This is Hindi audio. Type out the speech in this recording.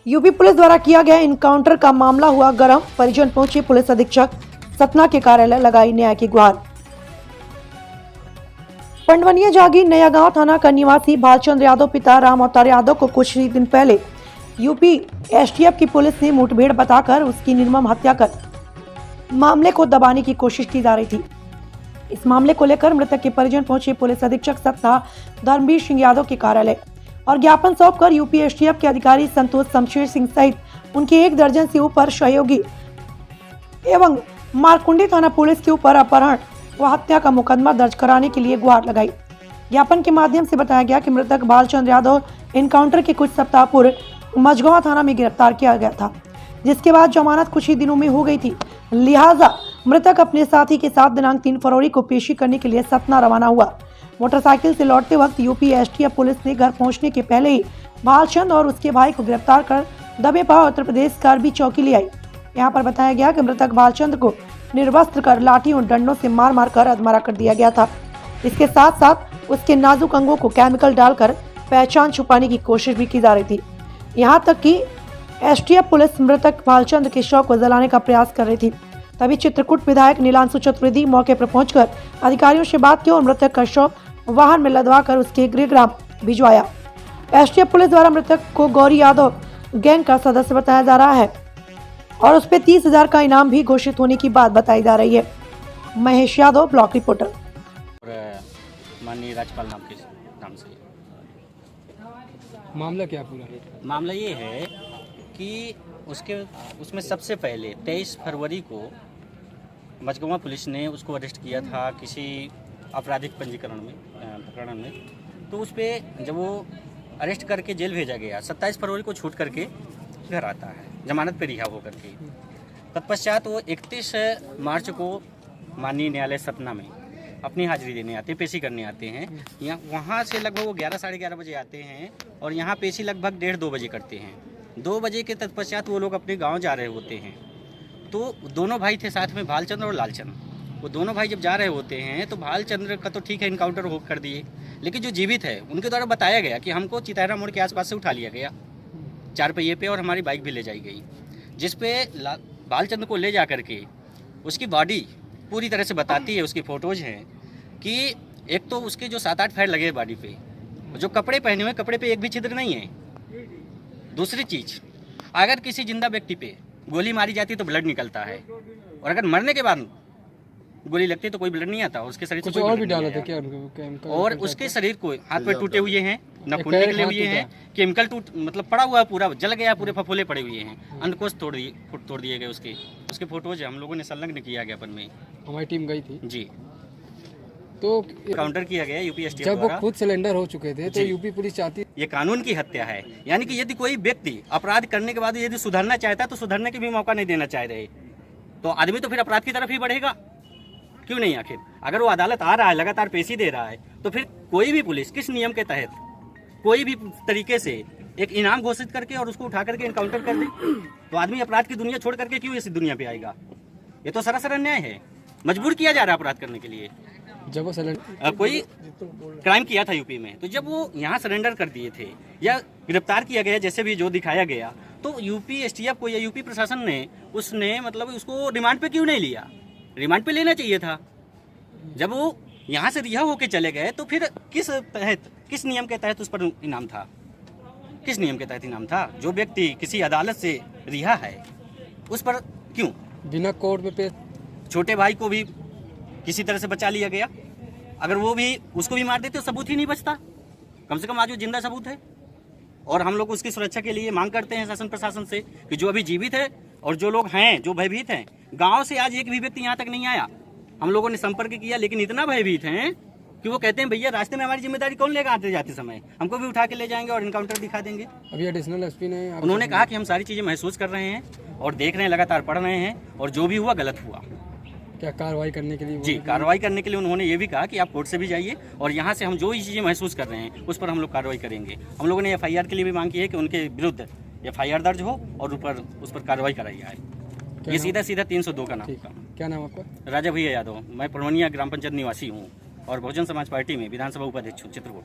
यूपी पुलिस द्वारा किया गया इनकाउंटर का मामला हुआ गर्म। परिजन पहुंचे पुलिस अधीक्षक सतना के कार्यालय, लगाई न्याय की गुहार। पंडवनिया जागीर नया गांव थाना का निवासी भालचंद्र यादव पिता राम अवतार यादव को कुछ ही दिन पहले यूपी एसटीएफ की पुलिस ने मुठभेड़ बताकर उसकी निर्मम हत्या कर मामले को दबाने की कोशिश की जा रही थी। इस मामले को लेकर मृतक के परिजन पहुंचे पुलिस अधीक्षक सतना धर्मवीर सिंह यादव के कार्यालय और ज्ञापन सौंपकर यूपी एसटीएफ के अधिकारी संतोष शमशेर सिंह सहित उनके 1 दर्जन से ऊपर सहयोगी एवं मारकुंडी थाना पुलिस के ऊपर अपहरण व हत्या का मुकदमा दर्ज कराने के लिए गुहार लगाई। ज्ञापन के माध्यम से बताया गया कि मृतक भालचंद्र यादव इनकाउंटर के कुछ सप्ताह पूर्व मझगांव थाना में गिरफ्तार किया गया था, जिसके बाद जमानत कुछ ही दिनों में हो गई थी। लिहाजा मृतक अपने साथी के साथ दिनांक 3 फरवरी को पेशी करने के लिए सतना रवाना हुआ। मोटरसाइकिल से लौटते वक्त यूपी एसटीएफ पुलिस ने घर पहुंचने के पहले ही भालचंद्र और उसके भाई को गिरफ्तार कर दबे पांव उत्तर प्रदेश करबी चौकी ले आई। यहाँ पर बताया गया कि मृतक भालचंद्र को निर्वस्त्र कर लाठी और डंडों से मार मार कर अधमरा कर दिया गया था। इसके साथ साथ उसके नाजुक अंगों को केमिकल डालकर पहचान छुपाने की कोशिश भी की जा रही थी। यहाँ तक कि एसटीएफ पुलिस मृतक भालचंद्र के शव को जलाने का प्रयास कर रही थी। तभी चित्रकूट विधायक नीलांशु चतुर्वेदी मौके पर पहुंचकर अधिकारियों से बात की और मृतक का शव वाहन में लदवा कर उसके गृहग्राम भिजवाया। एसटीएफ पुलिस द्वारा मृतक को गौरी यादव गैंग का सदस्य बताया जा रहा है और उस पर 30,000 का इनाम भी घोषित होने की बात बताई जा रही है। Mahesh Yadav, block reporter. माननीय राज्यपाल नाम से मामला क्या पूरा? मामला ये है कि उसमें सबसे पहले 23 फरवरी को मझगांव पुलिस ने उसको अरेस्ट किया था किसी आपराधिक प्रकरण में। तो उस पर जब वो अरेस्ट करके जेल भेजा गया, 27 फरवरी को छूट करके घर आता है जमानत पे रिहा होकर के। तत्पश्चात वो 31 मार्च को माननीय न्यायालय सतना में अपनी हाजिरी देने आते हैं, पेशी करने आते हैं। यहाँ वहाँ से लगभग वो 11 साढ़े 11 बजे आते हैं और यहाँ पेशी लगभग 1:30-2 बजे करते हैं। 2 बजे के तत्पश्चात वो लोग अपने गांव जा रहे होते हैं। तो दोनों भाई थे साथ में, भालचंद्र और लालचंद्र। वो दोनों भाई जब जा रहे होते हैं तो भालचंद्र का तो ठीक है इनकाउंटर हो कर दिए, लेकिन जो जीवित है उनके द्वारा बताया गया कि हमको चितारा मोड़ के आसपास से उठा लिया गया 4 पहिए पे और हमारी बाइक भी ले जाई गई, जिस पे भालचंद्र को ले जा करके उसकी बॉडी पूरी तरह से बताती है, उसकी फ़ोटोज़ हैं कि एक तो उसके जो 7-8 फायर लगे हैं बॉडी पे, जो कपड़े पहने हुए कपड़े पे एक भी छिद्र नहीं है। दूसरी चीज़, अगर किसी जिंदा व्यक्ति पे गोली मारी जाती तो ब्लड निकलता है और अगर मरने के बाद गोली लगती है तो कोई ब्लड नहीं आता। उसके शरीर से कुछ और भी डाला था क्या उनको? और उसके शरीर को हाथ में टूटे हुए हैं, नखून निकले हुए हैं, केमिकल मतलब पड़ा हुआ है, पूरा जल गया, पूरे फफोले पड़े हुए हैं, अंडकोश तोड़ दिए गए। उसके फोटोज हम लोगों ने संलग्न किया ज्ञापन में, हमारी टीम गई थी जी। तो काउंटर किया गया यूपी एसटीएफ जब वो खुद सिलेंडर हो चुके थे तो यूपी पुलिस चाहती, ये कानून की हत्या है। यानी कि यदि कोई व्यक्ति अपराध करने के बाद यदि सुधरना चाहता है तो सुधरने के भी मौका नहीं देना चाह रहे, तो आदमी तो फिर अपराध की तरफ ही बढ़ेगा, क्यों नहीं? आखिर अगर वो अदालत आ रहा है, लगातार पेशी दे रहा है, तो फिर कोई भी पुलिस किस नियम के तहत कोई भी तरीके से एक इनाम घोषित करके और उसको उठा करके इनकाउंटर कर दे, तो आदमी अपराध की दुनिया छोड़ करके क्यों इस दुनिया पे आएगा? ये तो सरासर अन्याय है। मजबूर किया जा रहा है अपराध करने के लिए। जब वो कोई क्राइम किया था यूपी में, तो जब वो यहाँ सरेंडर कर दिए थे या गिरफ्तार किया गया, जैसे भी जो दिखाया गया, तो यूपी एसटीएफ को या यूपी प्रशासन ने उसने मतलब उसको रिमांड पे क्यों नहीं लिया? रिमांड पे लेना चाहिए था। जब वो यहाँ से रिहा होके चले गए तो फिर किस नियम के तहत उस पर इनाम था? किस नियम के तहत इनाम था? जो व्यक्ति किसी अदालत से रिहा है उस पर क्यों बिना कोर्ट में पे? छोटे भाई को भी किसी तरह से बचा लिया गया। अगर वो भी उसको भी मार देते तो सबूत ही नहीं बचता। कम से कम आज वो जिंदा सबूत है और हम लोग उसकी सुरक्षा के लिए मांग करते हैं शासन प्रशासन से कि जो अभी जीवित है और जो लोग हैं जो भयभीत हैं, गांव से आज एक भी व्यक्ति यहाँ तक नहीं आया। हम लोगों ने संपर्क किया लेकिन इतना भयभीत हैं कि वो कहते हैं भैया रास्ते में हमारी जिम्मेदारी कौन लेगा? आते जाते समय हमको भी उठा के ले जाएंगे और इनकाउंटर दिखा देंगे। अभी एडिशनल एसपी ने उन्होंने कहा कि हम सारी चीज़ें महसूस कर रहे हैं और देख रहे हैं, लगातार पढ़ रहे हैं और जो भी हुआ गलत हुआ। क्या कार्रवाई करने के लिए? जी, कार्रवाई करने के लिए उन्होंने ये भी कहा कि आप कोर्ट से भी जाइए और यहाँ से हम जो चीज़ें महसूस कर रहे हैं उस पर हम लोग कार्रवाई करेंगे। हम लोगों ने FIR के लिए भी मांग की है कि उनके विरुद्ध FIR दर्ज हो और उस पर कार्रवाई कराई जाए। ये सीधा 302 का नाम। क्या नाम आपका? राजा भैया यादव। मैं पंडवनिया ग्राम पंचायत निवासी हूँ और बहुजन समाज पार्टी में विधानसभा उपाध्यक्ष हूँ, चित्रकूट।